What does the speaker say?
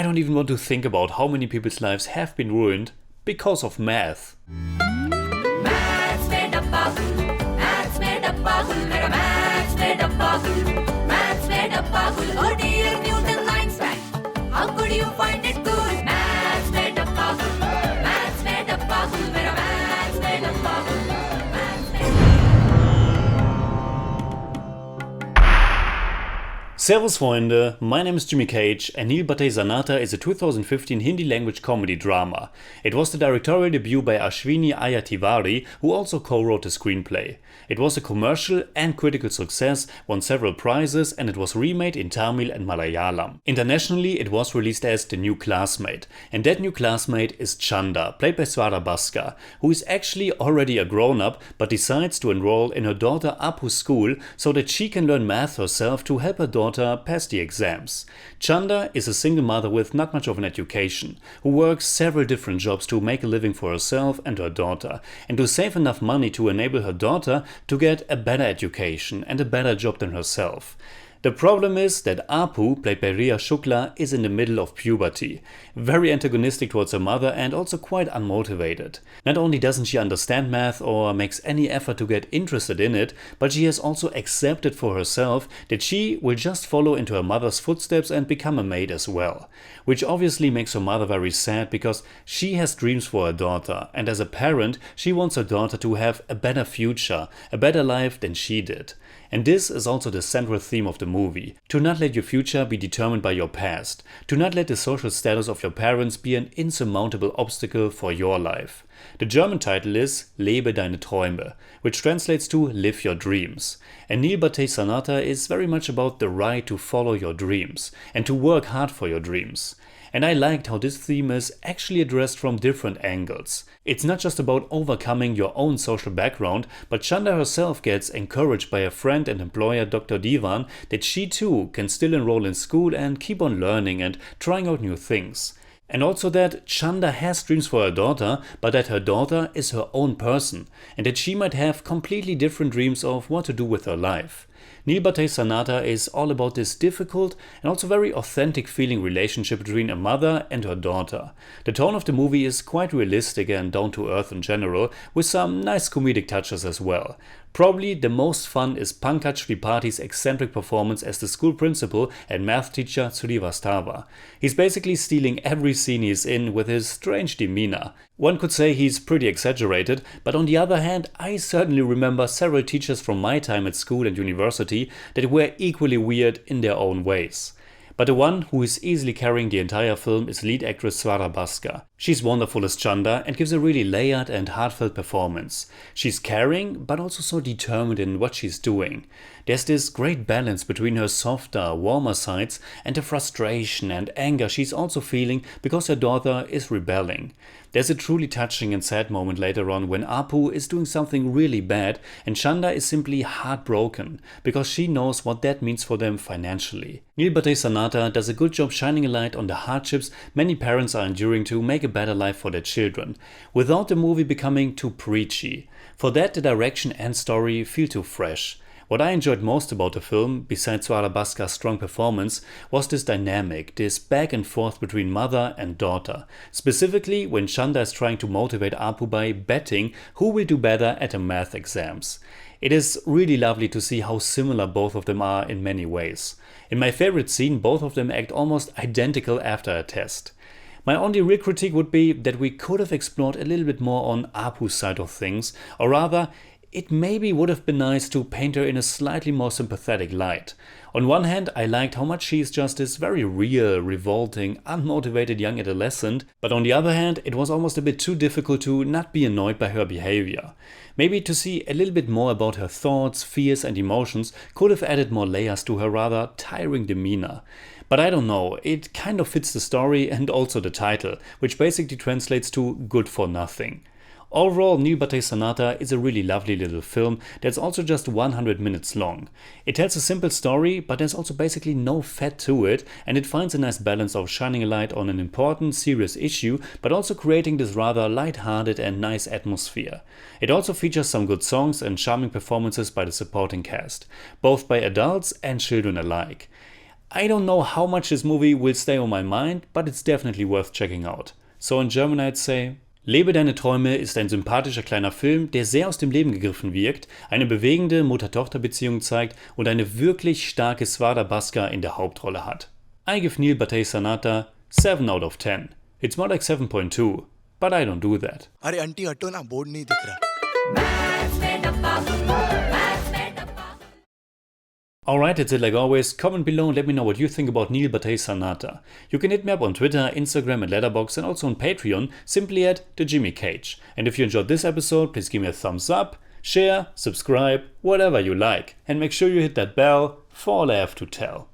I don't even want to think about how many people's lives have been ruined because of math. Math's made up puzzle. Math's made up puzzle. Mega Math's made up puzzle. Math's made up puzzle. Oh dear Newton Einstein, how could you find it good? Math's made up puzzle. Math's made up puzzle. Mega Math's made up puzzle. Math's made up. Servus Freunde, my name is Jimmy Cage and Nil Battey Sannata is a 2015 Hindi language comedy drama. It was the directorial debut by Ashwiny Iyer Tiwari, who also co-wrote the screenplay. It was a commercial and critical success, won several prizes, and it was remade in Tamil and Malayalam. Internationally, it was released as The New Classmate, and that new classmate is Chanda, played by Swara Bhaskar, who is actually already a grown-up but decides to enroll in her daughter Apu's school so that she can learn math herself to help her daughter pass the exams. Chanda is a single mother with not much of an education, who works several different jobs to make a living for herself and her daughter, and to save enough money to enable her daughter to get a better education and a better job than herself. The problem is that Apu, played by Riya Shukla, is in the middle of puberty, very antagonistic towards her mother and also quite unmotivated. Not only doesn't she understand math or makes any effort to get interested in it, but she has also accepted for herself that she will just follow into her mother's footsteps and become a maid as well. Which obviously makes her mother very sad because she has dreams for her daughter, and as a parent she wants her daughter to have a better future, a better life than she did. And this is also the central theme of the movie. To not let your future be determined by your past. To not let the social status of your parents be an insurmountable obstacle for your life. The German title is Lebe deine Träume, which translates to Live Your Dreams. And Nil Battey Sannata is very much about the right to follow your dreams and to work hard for your dreams. And I liked how this theme is actually addressed from different angles. It's not just about overcoming your own social background, but Chanda herself gets encouraged by a friend and employer Dr. Divan that she too can still enroll in school and keep on learning and trying out new things. And also that Chanda has dreams for her daughter, but that her daughter is her own person, and that she might have completely different dreams of what to do with her life. Nil Battey Sannata is all about this difficult and also very authentic feeling relationship between a mother and her daughter. The tone of the movie is quite realistic and down to earth in general, with some nice comedic touches as well. Probably the most fun is Pankaj Tripathi's eccentric performance as the school principal and math teacher Srivastava. He's basically stealing every scene he's in with his strange demeanor. One could say he's pretty exaggerated, but on the other hand, I certainly remember several teachers from my time at school and university that were equally weird in their own ways. But the one who is easily carrying the entire film is lead actress Swara Bhaskar. She's wonderful as Chanda and gives a really layered and heartfelt performance. She's caring, but also so determined in what she's doing. There's this great balance between her softer, warmer sides and the frustration and anger she's also feeling because her daughter is rebelling. There's a truly touching and sad moment later on when Apu is doing something really bad and Chanda is simply heartbroken because she knows what that means for them financially. Nil Battey Sannata does a good job shining a light on the hardships many parents are enduring to make a better life for their children, without the movie becoming too preachy. For that, the direction and story feel too fresh. What I enjoyed most about the film, besides Swara Bhaskar's strong performance, was this dynamic, this back and forth between mother and daughter. Specifically when Chanda is trying to motivate Apu by betting who will do better at the math exams. It is really lovely to see how similar both of them are in many ways. In my favorite scene, both of them act almost identical after a test. My only real critique would be that we could have explored a little bit more on Apu's side of things, or rather, it maybe would have been nice to paint her in a slightly more sympathetic light. On one hand, I liked how much she's just this very real, revolting, unmotivated young adolescent, but on the other hand, it was almost a bit too difficult to not be annoyed by her behavior. Maybe to see a little bit more about her thoughts, fears and emotions could have added more layers to her rather tiring demeanor. But I don't know, it kind of fits the story and also the title, which basically translates to good for nothing. Overall, Nil Battey Sannata is a really lovely little film that's also just 100 minutes long. It tells a simple story, but there's also basically no fat to it, and it finds a nice balance of shining a light on an important, serious issue, but also creating this rather light-hearted and nice atmosphere. It also features some good songs and charming performances by the supporting cast, both by adults and children alike. I don't know how much this movie will stay on my mind, but it's definitely worth checking out. So in German I'd say: Lebe deine Träume ist ein sympathischer kleiner Film, der sehr aus dem Leben gegriffen wirkt, eine bewegende Mutter-Tochter Beziehung zeigt und eine wirklich starke Swara Bhaskar in der Hauptrolle hat. I give Nil Battey Sannata 7 out of 10. It's more like 7.2, but I don't do that. अरे aunty हटो ना, board नहीं दिख रहा. Maths में डब्बा गुल, maths में डब्बा गुल. Alright, that's it like always. Comment below and let me know what you think about Nil Battey Sannata. You can hit me up on Twitter, Instagram and Letterboxd, and also on Patreon, simply at @TheJimmyCage. And if you enjoyed this episode, please give me a thumbs up, share, subscribe, whatever you like. And make sure you hit that bell for all I have to tell.